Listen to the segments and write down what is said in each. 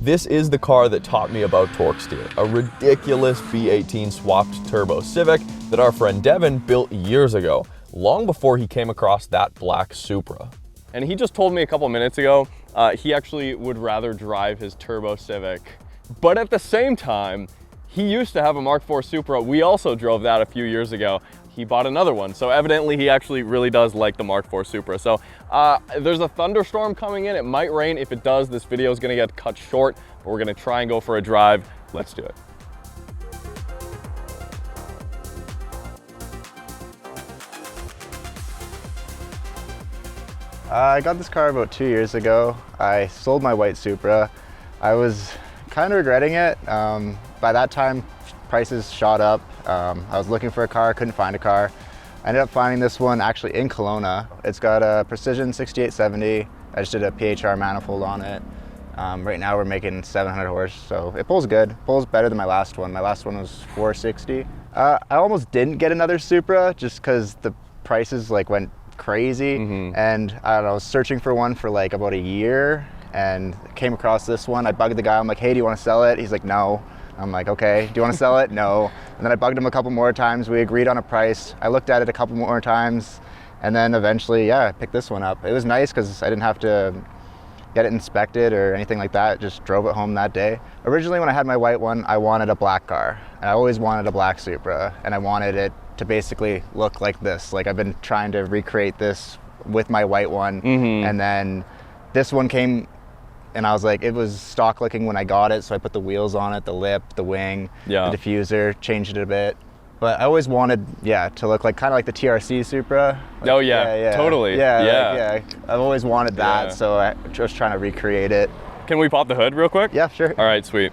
This is the car that taught me about torque steer, a ridiculous V18 swapped turbo Civic that our friend Devin built years ago, long before he came across that black Supra. And he just told me a couple minutes ago, he actually would rather drive his turbo Civic. But at the same time, he used to have a Mark IV Supra. We also drove that a few years ago. He bought another one. So evidently he actually really does like the Mark IV Supra. So there's a thunderstorm coming in. It might rain. If it does, this video is gonna get cut short, but we're gonna try and go for a drive. Let's do it. I got this car about 2 years ago. I sold my white Supra. I was kind of regretting it. By that time, prices shot up. I was looking for a car, couldn't find a car. I ended up finding this one actually in Kelowna. It's got a Precision 6870. I just did a PHR manifold on it. Right now we're making 700 horse, so it pulls good. Pulls better than my last one. My last one was 460. I almost didn't get another Supra just because the prices like went crazy. And I don't know, I was searching for one for like about a year and came across this one. I bugged the guy, I'm like, hey, do you want to sell it? He's like, no. I'm like, okay, do you want to sell it? No. And then I bugged him a couple more times. We agreed on a price. I looked at it a couple more times, and then eventually, yeah, I picked this one up. It was nice because I didn't have to get it inspected or anything like that. Just drove it home that day. Originally, when I had my white one, I wanted a black car. And I always wanted a black Supra, and I wanted it to basically look like this. Like I've been trying to recreate this with my white one, and then this one came, and I was like, it was stock looking when I got it, so I put the wheels on it, the lip, the wing, the diffuser, changed it a bit. But I always wanted, to look like kind of like the TRC Supra. Like, oh yeah, totally. Yeah. I've always wanted that, so I was trying to recreate it. Can we pop the hood real quick? Yeah, sure. All right, sweet.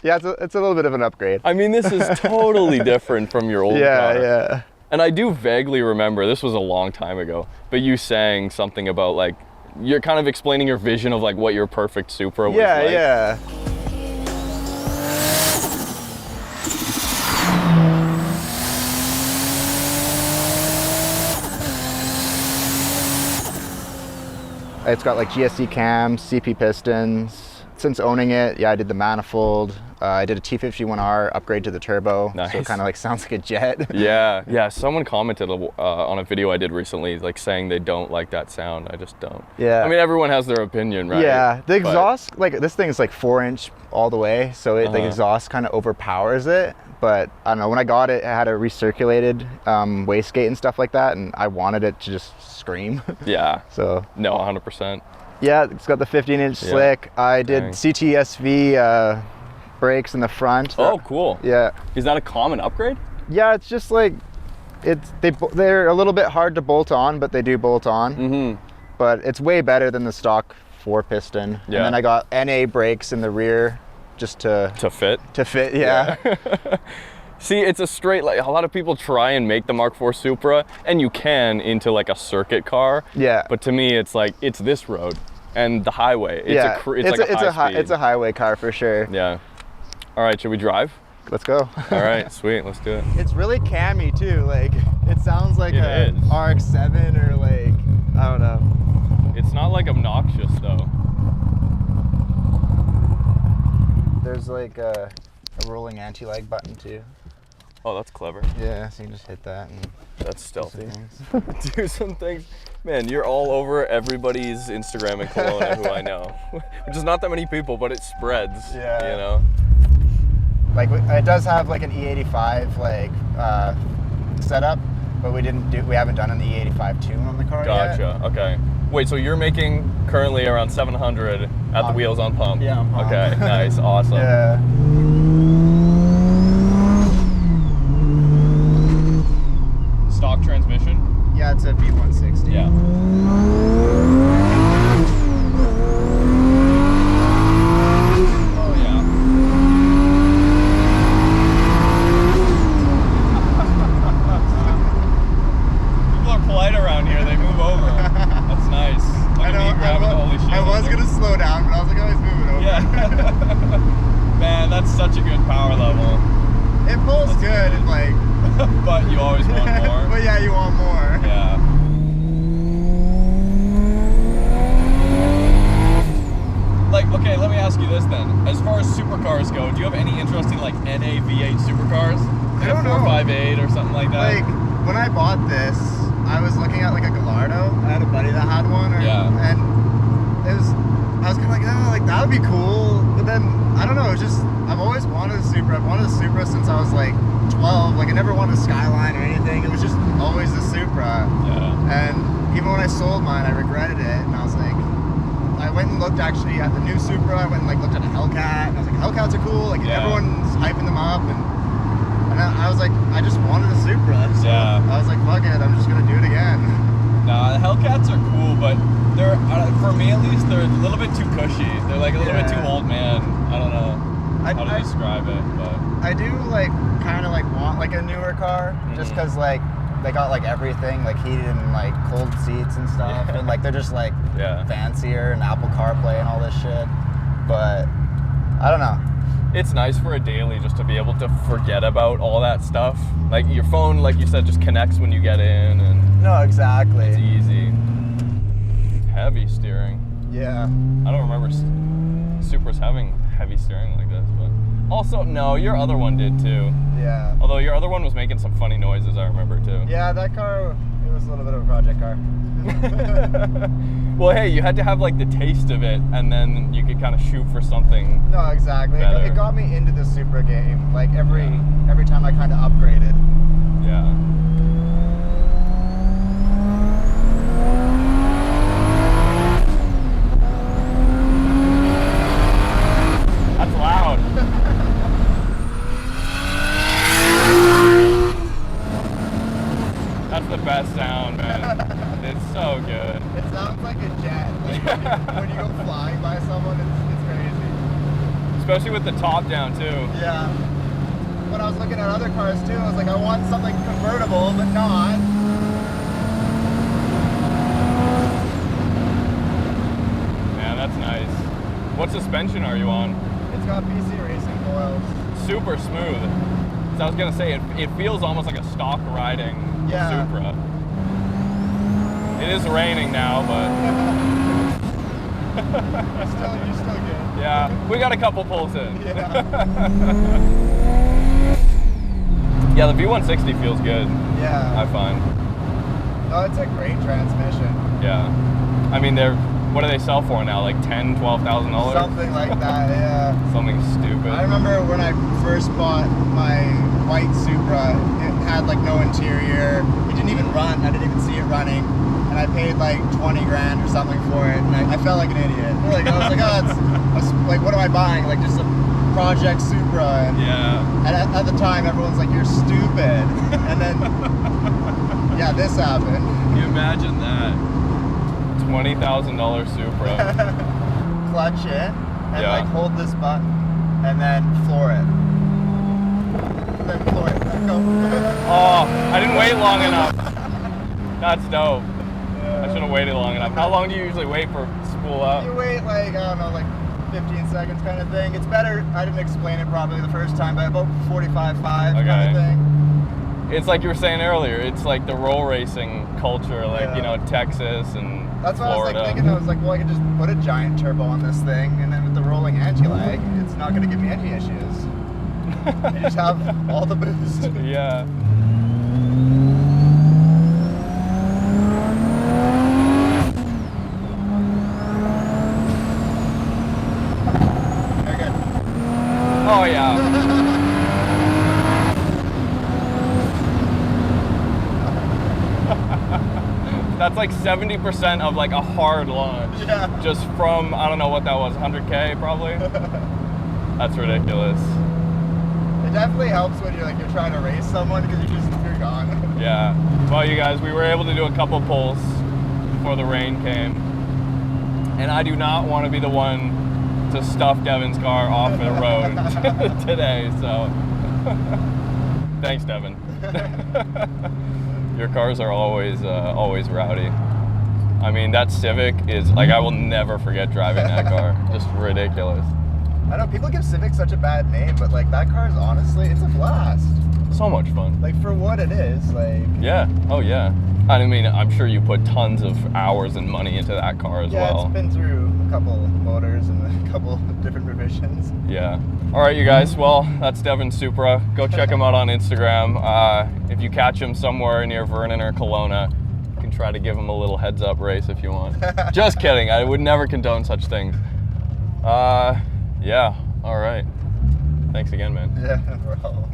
Yeah, it's a little bit of an upgrade. I mean, this is totally different from your old car. Yeah. And I do vaguely remember, this was a long time ago, but you saying something about like, you're kind of explaining your vision of like what your perfect Supra was like. Yeah. It's got like GSC cams, CP pistons. Since owning it, I did the manifold. I did a T51R upgrade to the turbo, so it kind of like sounds like a jet. Yeah. Someone commented on a video I did recently, like saying they don't like that sound. I just don't. Yeah. I mean, everyone has their opinion, right? Yeah. The exhaust, like this thing is like 4-inch all the way, so it, the exhaust kind of overpowers it. But I don't know, when I got it, it had a recirculated wastegate and stuff like that, and I wanted it to just scream. Yeah. So. No, 100%. Yeah, it's got the 15-inch slick. I did CTSV brakes in the front. Oh, cool. Yeah. Is that a common upgrade? Yeah, it's just like, they're a little bit hard to bolt on, but they do bolt on. But it's way better than the stock 4-piston. Yeah. And then I got NA brakes in the rear just to fit. To fit, yeah. See, it's a straight, like a lot of people try and make the Mark IV Supra, and you can into like a circuit car. Yeah. But to me, it's like, it's this road and the highway. It's a highway car for sure. Yeah. All right, should we drive? Let's go. All right, sweet, let's do it. It's really cammy too. Like, it sounds like a RX-7 or like, I don't know. It's not like obnoxious though. There's like a rolling anti-lag button too. Oh, that's clever. Yeah, so you can just hit that and that's stealthy. Do some things. Man, you're all over everybody's Instagram in Kelowna who I know. Which is not that many people, but it spreads. Yeah. You know? Like, it does have like an E85 like setup, but we haven't done an E85 tune on the car yet. Gotcha, okay. Wait, so you're making currently around 700 at the wheels on pump? Yeah, on pump. Okay, nice, awesome. Yeah. Stock transmission? Yeah, it's a V160. Yeah. Oh yeah. People are polite around here, they move over. That's nice. Look at me grabbing the holy shit. I was gonna slow down, but I was like, oh, he's moving over. Yeah. Man, that's such a good power level. It pulls good and like but you always want more. But yeah, you want more. Yeah. Like, Okay, let me ask you this then. As far as supercars go, do you have any interest in like NA V8 supercars? I don't know. 458 or something like that? Like, when I bought this, I was looking at like a Gallardo. I had a buddy that had one. And I was kind of like, oh, like that would be cool. But then, I don't know, it was just, I've always wanted a Supra. I've wanted a Supra since I was like 12. Like, I never wanted a Skyline or anything. It was just always the Supra. Yeah. And even when I sold mine, I regretted it. And I was like, I went and looked actually at the new Supra. I went and like looked at a Hellcat. And I was like, Hellcats are cool. Like, everyone's hyping them up. And I was like, I just wanted a Supra. So I was like, fuck it, I'm just going to do it again. Nah, the Hellcats are cool, but they're, for me at least, they're a little bit too cushy. They're like a little bit too old man. I don't know how to describe it, but. I do like, kind of like want like a newer car, just because like, they got like everything, like heated and like cold seats and stuff. And like, they're just like fancier and Apple CarPlay and all this shit. But, I don't know. It's nice for a daily just to be able to forget about all that stuff. Like your phone, like you said, just connects when you get in, and no, exactly. It's easy. Heavy steering. Yeah. I don't remember Supras having heavy steering like this, but also no, your other one did too. Yeah. Although your other one was making some funny noises, I remember too. Yeah, that car, it was a little bit of a project car. Well, hey, you had to have like the taste of it, and then you could kind of shoot for something. No, exactly. It got me into the Supra game. Like every time I kind of upgraded. Yeah. That's loud. That's the best sound, man. It's so good. It sounds like a jet. Like when you go flying by someone, it's crazy. Especially with the top down too. Yeah. When I was looking at other cars too, I was like, I want something convertible, but not. Man, that's nice. What suspension are you on? It's got BC Racing coils. Super smooth. So I was gonna say, it feels almost like a stock riding Supra. It is raining now, but you're still good. Yeah, we got a couple pulls in. Yeah. Yeah, the V160 feels good. Yeah. I find. No, it's a great transmission. Yeah. I mean, what do they sell for now? Like $10,000, $12,000? Something like that, yeah. Something stupid. I remember when I first bought my white Supra, it had like no interior. It didn't even run. I didn't even see it running. And I paid like 20 grand or something for it. And I felt like an idiot. Like, I was like, oh, like, what am I buying? Like just a project Supra. And at the time, everyone's like, you're stupid. And then, yeah, this happened. Can you imagine that? $20,000 Supra. Clutch in and like hold this button and then floor it. And then floor it. Go. Oh, I didn't wait long enough. That's dope. I should have waited long enough. How long do you usually wait for spool up? You wait like, I don't know, like 15 seconds kind of thing. It's better, I didn't explain it properly the first time, but about 45.5 kind of thing. It's like you were saying earlier, it's like the roll racing culture, like, you know, Texas and that's what Florida. I was like thinking. I was like, well, I could just put a giant turbo on this thing, and then with the rolling anti-lag, it's not going to give me any issues. You just have all the boost. Yeah. Very good. Oh yeah. That's like 70% of like a hard launch. Yeah. Just from, I don't know what that was, 100K probably? That's ridiculous. It definitely helps when you're trying to race someone because you're gone. Yeah. Well, you guys, we were able to do a couple pulls before the rain came. And I do not want to be the one to stuff Devin's car off the road today, so thanks, Devin. Your cars are always rowdy. I mean, that Civic is, like, I will never forget driving that car. Just ridiculous. I know, people give Civic such a bad name, but, like, that car is honestly, it's a blast. So much fun. Like, for what it is, like... Yeah, oh yeah. I mean, I'm sure you put tons of hours and money into that car as well. Yeah, it's been through a couple motors and a couple emissions. Yeah. All right, you guys. Well, that's Devin Supra. Go check him out on Instagram. If you catch him somewhere near Vernon or Kelowna, you can try to give him a little heads-up race if you want. Just kidding. I would never condone such things. Yeah. All right. Thanks again, man. Yeah, no problem.